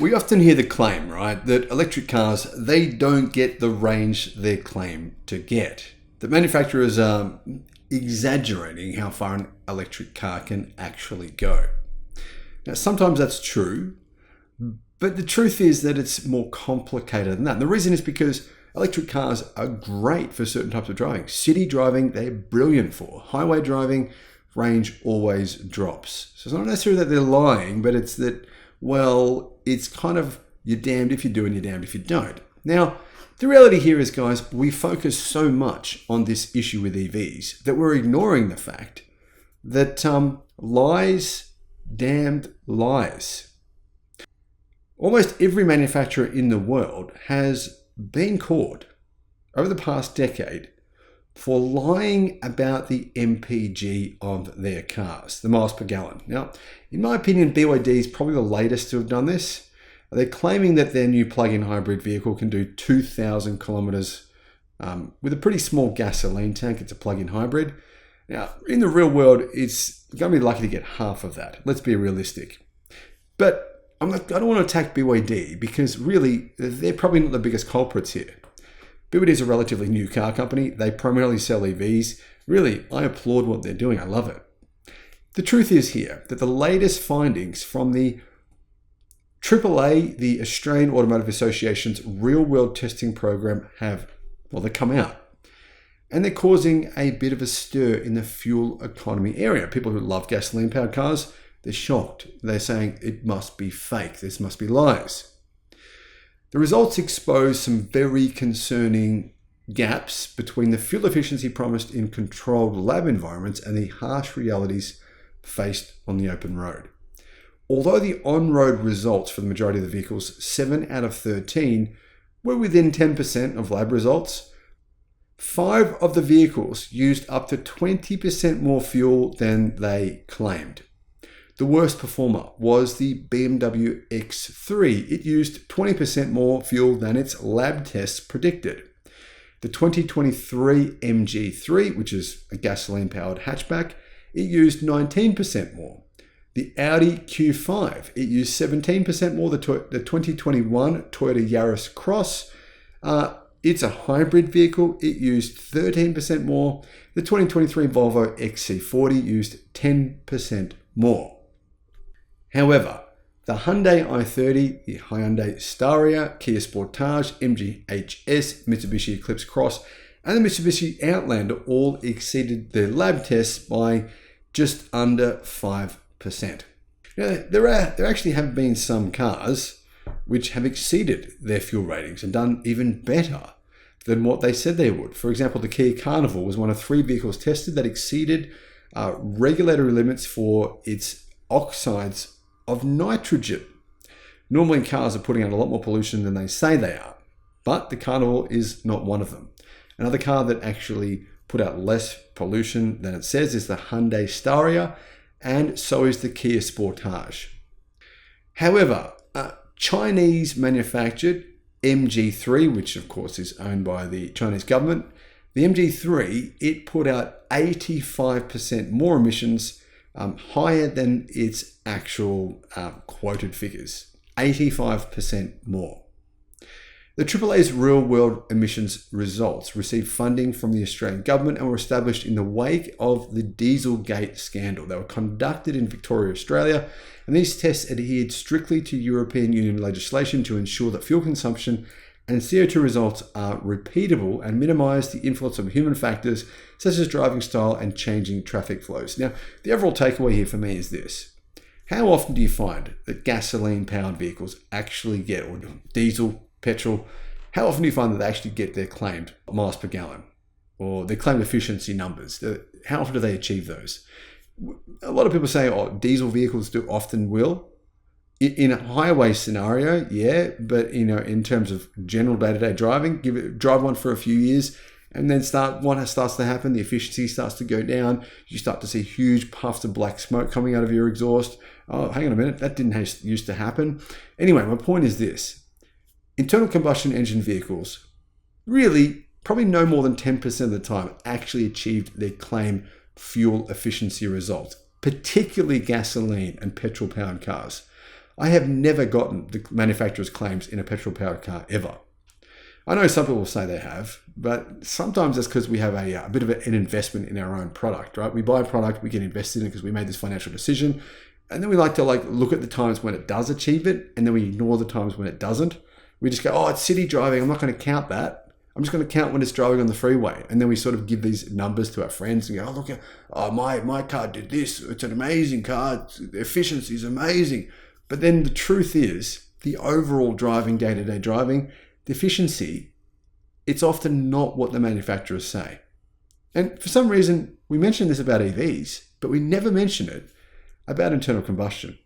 We often hear the claim, right, that electric cars, they don't get the range they claim to get. The manufacturers are exaggerating how far an electric car can actually go. Now, sometimes that's true, but the truth is that it's more complicated than that. And the reason is because electric cars are great for certain types of driving. City driving, they're brilliant for. Highway driving, range always drops. So it's not necessarily that they're lying, but it's that, well, it's kind of you're damned if you do and you're damned if you don't. Now, the reality here is, guys, we focus so much on this issue with EVs that we're ignoring the fact that lies, damned lies. Almost every manufacturer in the world has been caught over the past decade for lying about the MPG of their cars, the miles per gallon. Now, in my opinion, BYD is probably the latest to have done this. They're claiming that their new plug-in hybrid vehicle can do 2,000 kilometers with a pretty small gasoline tank. It's a plug-in hybrid. Now, in the real world, it's going to be lucky to get half of that. Let's be realistic. But I don't want to attack BYD because really, they're probably not the biggest culprits here. BYD is a relatively new car company. They primarily sell EVs. Really, I applaud what they're doing. I love it. The truth is here that the latest findings from the AAA, the Australian Automotive Association's real-world testing program they come out. And they're causing a bit of a stir in the fuel economy area. People who love gasoline-powered cars, they're shocked. They're saying it must be fake. This must be lies. The results expose some very concerning gaps between the fuel efficiency promised in controlled lab environments and the harsh realities faced on the open road. Although the on-road results for the majority of the vehicles, 7 out of 13, were within 10% of lab results, 5 of the vehicles used up to 20% more fuel than they claimed. The worst performer was the BMW X3. It used 20% more fuel than its lab tests predicted. The 2023 MG3, which is a gasoline-powered hatchback, it used 19% more. The Audi Q5, it used 17% more. The 2021 Toyota Yaris Cross, it's a hybrid vehicle. It used 13% more. The 2023 Volvo XC40 used 10% more. However, the Hyundai i30, the Hyundai Staria, Kia Sportage, MG HS, Mitsubishi Eclipse Cross, and the Mitsubishi Outlander all exceeded their lab tests by just under 5%. Now, there actually have been some cars which have exceeded their fuel ratings and done even better than what they said they would. For example, the Kia Carnival was one of 3 vehicles tested that exceeded regulatory limits for its oxides of nitrogen. Normally, cars are putting out a lot more pollution than they say they are, but the Carnival is not one of them. Another car that actually put out less pollution than it says is the Hyundai Staria, and so is the Kia Sportage. However, Chinese manufactured MG3, which of course is owned by the Chinese government, the MG3, it put out 85% more emissions, higher than its actual quoted figures, 85% more. The AAA's real-world emissions results received funding from the Australian government and were established in the wake of the Dieselgate scandal. They were conducted in Victoria, Australia, and these tests adhered strictly to European Union legislation to ensure that fuel consumption and CO2 results are repeatable and minimise the influence of human factors such as driving style and changing traffic flows. Now, the overall takeaway here for me is this. How often do you find that gasoline-powered vehicles actually get, or diesel, petrol, how often do you find that they actually get their claimed miles per gallon or their claimed efficiency numbers? How often do they achieve those? A lot of people say, diesel vehicles do often will. In a highway scenario, yeah, but in terms of general day-to-day driving, drive one for a few years, and then what starts to happen, the efficiency starts to go down. You start to see huge puffs of black smoke coming out of your exhaust. Oh, hang on a minute, that didn't used to happen. Anyway, my point is this. Internal combustion engine vehicles really probably no more than 10% of the time actually achieved their claimed fuel efficiency results, particularly gasoline and petrol-powered cars. I have never gotten the manufacturer's claims in a petrol-powered car ever. I know some people say they have, but sometimes that's because we have a bit of an investment in our own product, right? We buy a product, we get invested in it because we made this financial decision, and then we like to look at the times when it does achieve it, and then we ignore the times when it doesn't. We just go, oh, it's city driving, I'm not going to count that. I'm just going to count when it's driving on the freeway. And then we sort of give these numbers to our friends and go, oh, look, my car did this. It's an amazing car. The efficiency is amazing. But then the truth is, the overall driving, day-to-day driving, the efficiency, it's often not what the manufacturers say. And for some reason, we mention this about EVs, but we never mention it about internal combustion.